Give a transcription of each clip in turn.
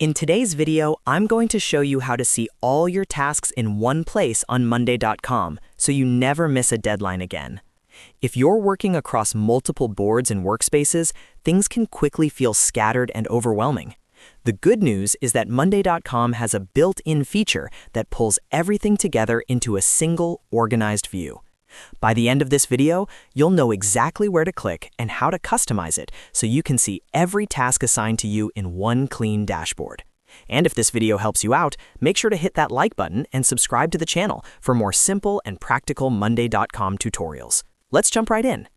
In today's video, I'm going to show you how to see all your tasks in one place on Monday.com so you never miss a deadline again. If you're working across multiple boards and workspaces, things can quickly feel scattered and overwhelming. The good news is that Monday.com has a built-in feature that pulls everything together into a single, organized view. By the end of this video, you'll know exactly where to click and how to customize it so you can see every task assigned to you in one clean dashboard. And if this video helps you out, make sure to hit that like button and subscribe to the channel for more simple and practical Monday.com tutorials. Let's jump right in.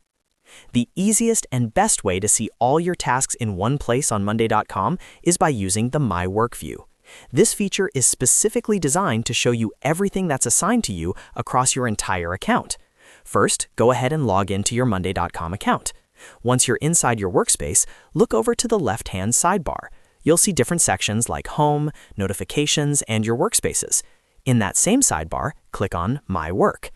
The easiest and best way to see all your tasks in one place on Monday.com is by using the My Work view. This feature is specifically designed to show you everything that's assigned to you across your entire account. First, go ahead and log into your Monday.com account. Once you're inside your workspace, look over to the left-hand sidebar. You'll see different sections like Home, Notifications, and your workspaces. In that same sidebar, click on My Work.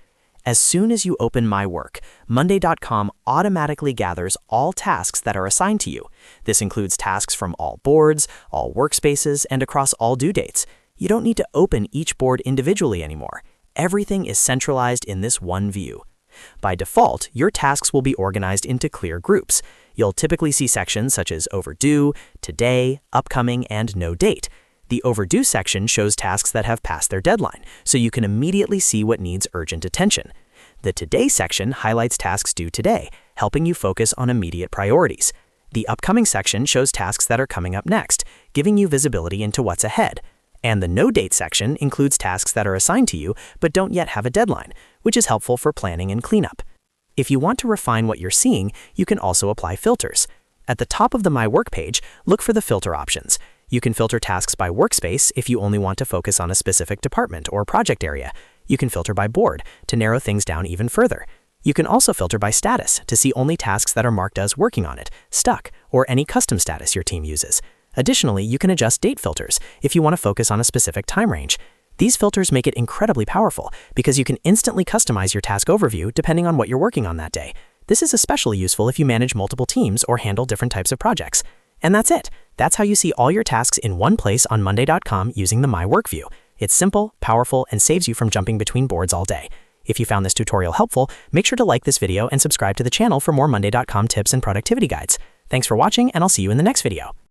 As soon as you open My Work, Monday.com automatically gathers all tasks that are assigned to you. This includes tasks from all boards, all workspaces, and across all due dates. You don't need to open each board individually anymore. Everything is centralized in this one view. By default, your tasks will be organized into clear groups. You'll typically see sections such as Overdue, Today, Upcoming, and No Date. The Overdue section shows tasks that have passed their deadline, so you can immediately see what needs urgent attention. The Today section highlights tasks due today, helping you focus on immediate priorities. The Upcoming section shows tasks that are coming up next, giving you visibility into what's ahead. And the No Date section includes tasks that are assigned to you but don't yet have a deadline, which is helpful for planning and cleanup. If you want to refine what you're seeing, you can also apply filters. At the top of the My Work page, look for the filter options. You can filter tasks by workspace if you only want to focus on a specific department or project area. You can filter by board to narrow things down even further. You can also filter by status to see only tasks that are marked as working on it, stuck, or any custom status your team uses. Additionally, you can adjust date filters if you want to focus on a specific time range. These filters make it incredibly powerful because you can instantly customize your task overview depending on what you're working on that day. This is especially useful if you manage multiple teams or handle different types of projects. And that's it. That's how you see all your tasks in one place on Monday.com using the My Work view. It's simple, powerful, and saves you from jumping between boards all day. If you found this tutorial helpful, make sure to like this video and subscribe to the channel for more Monday.com tips and productivity guides. Thanks for watching, and I'll see you in the next video.